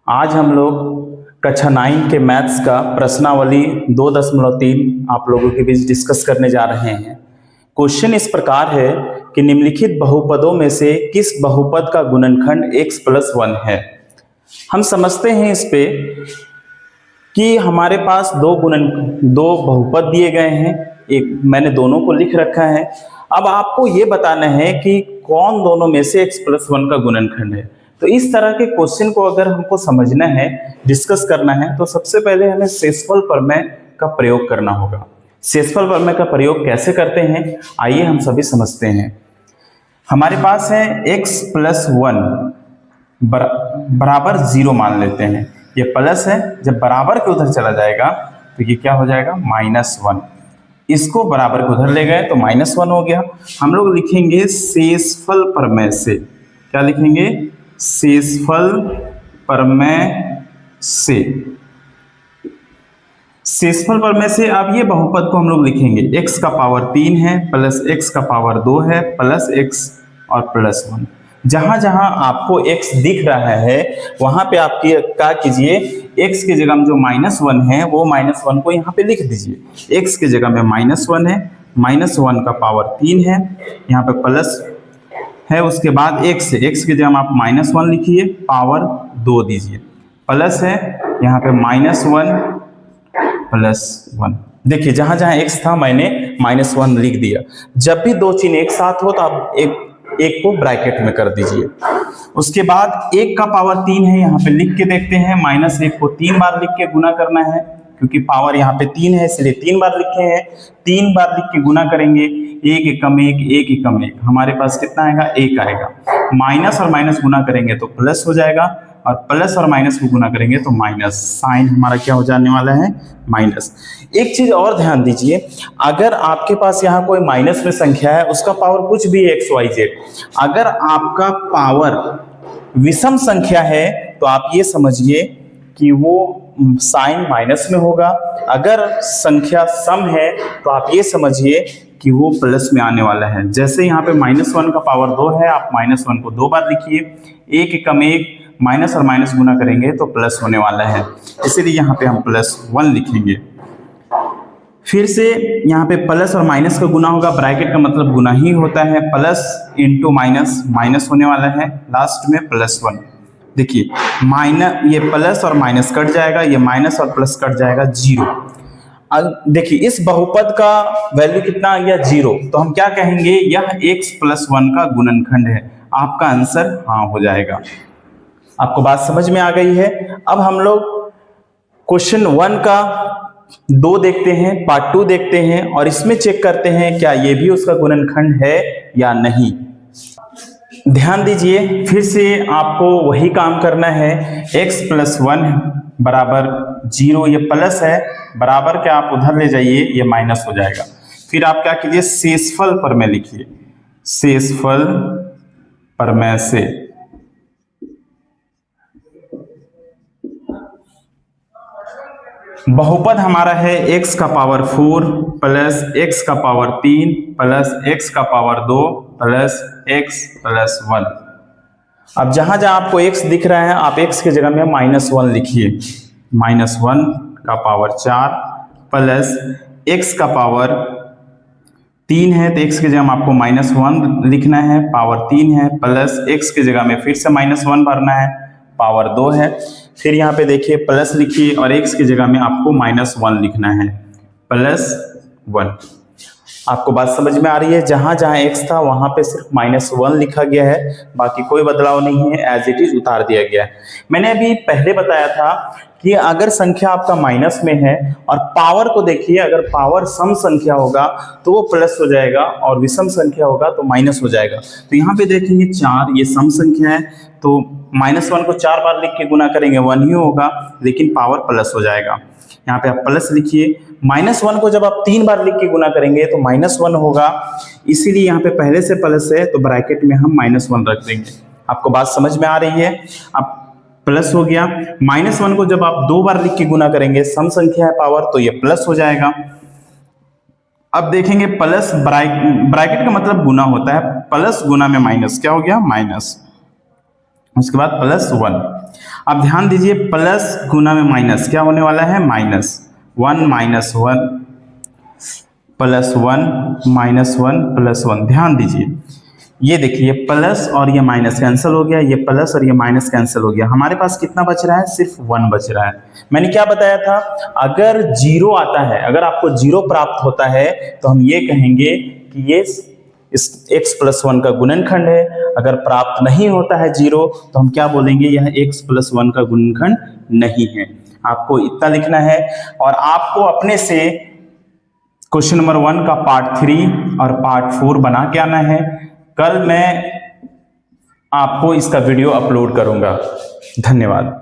आज हम लोग कक्षा 9 के मैथ्स का प्रश्नावली 2.3 आप लोगों के बीच डिस्कस करने जा रहे हैं। क्वेश्चन इस प्रकार है कि निम्नलिखित बहुपदों में से किस बहुपद का गुणनखंड x + 1 है। हम समझते हैं इस पे कि हमारे पास दो बहुपद दिए गए हैं, एक मैंने दोनों को लिख रखा है। अब आपको ये बताना है कि कौन दोनों में से x + 1 का गुणनखंड है। तो इस तरह के क्वेश्चन को अगर हमको समझना है, डिस्कस करना है, तो सबसे पहले हमें शेषफल प्रमेय का प्रयोग करना होगा। शेषफल प्रमेय का प्रयोग कैसे करते हैं, आइए हम सभी समझते हैं। हमारे पास है x + 1 बराबर 0 मान लेते हैं। ये प्लस है, जब बराबर के उधर चला जाएगा तो ये क्या हो जाएगा -1। इसको बराबर के उधर ले गए तो -1 हो गया। हम लोग लिखेंगे शेषफल प्रमेय से। क्या लिखेंगे? शेषफल प्रमेय से। शेषफल प्रमेय से अब ये बहुपद को हम लोग लिखेंगे, x का पावर 3 है प्लस x का पावर 2 है प्लस x और +1। जहां जहां आपको x दिख रहा है वहां पे आप क्या कीजिए, x की जगह में जो -1 है वो -1 को यहाँ पे लिख दीजिए। x की जगह में -1 है, -1 का पावर 3 है, यहाँ पे प्लस है, उसके बाद x है, x की जगह में आप -1 लिखिए, पावर 2 दीजिए, प्लस है, यहाँ पे -1 +1। देखिए जहां जहां x था मैंने -1 लिख दिया। जब भी दो चिन्ह एक साथ हो तो आप एक को ब्रैकेट में कर दीजिए। उसके बाद 1 का पावर 3 है, यहाँ पे लिख के देखते हैं। -1 को 3 बार लिख के गुना करना है, क्योंकि पावर यहाँ पे 3 है इसलिए 3 बार लिखे हैं। 3 बार लिख के गुना करेंगे, 1 एकम 1, 1 एकम 1, हमारे पास कितना आएगा? 1 आएगा। माइनस और माइनस गुना करेंगे तो प्लस हो जाएगा, और प्लस और माइनस को गुना करेंगे तो माइनस। साइन हमारा क्या हो जाने वाला है? माइनस। एक चीज और ध्यान दीजिए, अगर आपके पास यहाँ कोई माइनस में संख्या है, उसका पावर कुछ भी x y z, अगर आपका पावर विषम संख्या है तो आप ये समझिए कि वो साइन माइनस में होगा। अगर संख्या सम है तो आप ये समझिए कि वो प्लस में आने वाला है। जैसे यहाँ पे -1 का पावर 2 है, आप -1 को 2 बार लिखिए, 1 एकम 1, माइनस और माइनस गुना करेंगे तो प्लस होने वाला है, इसीलिए यहाँ पे हम +1 लिखेंगे। फिर से यहाँ पे प्लस और माइनस का गुना होगा, ब्रैकेट का मतलब गुना ही होता है, प्लस इंटू माइनस, माइनस होने वाला है, लास्ट में +1। देखिए ये प्लस और माइनस कट जाएगा, ये माइनस और प्लस कट जाएगा, 0। अब देखिए इस बहुपद का वैल्यू कितना आ गया? 0। तो हम क्या कहेंगे? यह x + 1 का गुणनखंड है। आपका आंसर हाँ हो जाएगा। आपको बात समझ में आ गई है? अब हम लोग क्वेश्चन 1 का 2 देखते हैं, पार्ट 2 देखते हैं, और इसमें चेक करते हैं क्या ये भी उसका गुणनखंड है या नहीं। ध्यान दीजिए, फिर से आपको वही काम करना है। x + 1 बराबर 0, ये प्लस है, बराबर के आप उधर ले जाइए, ये माइनस हो जाएगा। फिर आप क्या कीजिए? शेषफल प्रमेय लिखिए। शेषफल प्रमेय से बहुपद हमारा है x का पावर 4 प्लस x का पावर 3 प्लस x का पावर 2 प्लस x + 1। अब जहां जहां आपको x दिख रहा है आप x की जगह में -1 लिखिए। -1 का पावर 4 प्लस x का पावर 3 है तो x की जगह में आपको -1 लिखना है, पावर 3 है, प्लस x की जगह में फिर से -1 भरना है, पावर 2 है। फिर यहाँ पे देखिए प्लस लिखिए और x की जगह में आपको -1 लिखना है, +1। आपको बात समझ में आ रही है? जहां जहां x था वहां पे सिर्फ -1 लिखा गया है, बाकी कोई बदलाव नहीं है, एज इट इज उतार दिया गया है। मैंने अभी पहले बताया था कि अगर संख्या आपका माइनस में है और पावर को देखिए, अगर पावर सम संख्या होगा तो वो प्लस हो जाएगा और विषम संख्या होगा तो माइनस हो जाएगा। तो यहाँ पे देखेंगे 4, ये सम संख्या है तो -1 को 4 बार लिख के गुना करेंगे 1 ही होगा, लेकिन पावर प्लस हो जाएगा। यहाँ पे आप प्लस लिखिए। -1 को जब आप 3 बार लिख के गुना करेंगे तो -1 होगा, इसीलिए यहाँ पे पहले से प्लस है तो ब्रैकेट में हम -1 रख देंगे। आपको बात समझ में आ रही है? अब प्लस हो गया। -1 को जब आप 2 बार लिख के गुना करेंगे, सम संख्या है पावर, तो ये प्लस हो जाएगा। अब देखेंगे प्लस, ब्रैकेट का मतलब गुना होता है, प्लस गुना में माइनस क्या हो गया? माइनस। उसके बाद +1। अब ध्यान दीजिए, प्लस गुना में माइनस क्या होने वाला है, minus 1 minus 1 plus 1 minus 1 plus 1। ध्यान दीजिए, ये देखिए प्लस और ये माइनस कैंसिल हो गया, ये प्लस और ये माइनस कैंसिल हो गया, हमारे पास कितना बच रहा है, सिर्फ 1 बच रहा है। मैंने क्या बताया था, अगर जीरो आता है, अगर आपको जीरो प्राप्त होता है तो हम ये कहेंगे कि ये इस x प्लस 1 का गुणनखंड है। अगर प्राप्त नहीं होता है जीरो तो हम क्या बोलेंगे, यह x प्लस 1 का गुणनखंड नहीं है। आपको इतना लिखना है और आपको अपने से क्वेश्चन नंबर 1 का पार्ट 3 और पार्ट 4 बना के आना है। कल मैं आपको इसका वीडियो अपलोड करूंगा। धन्यवाद।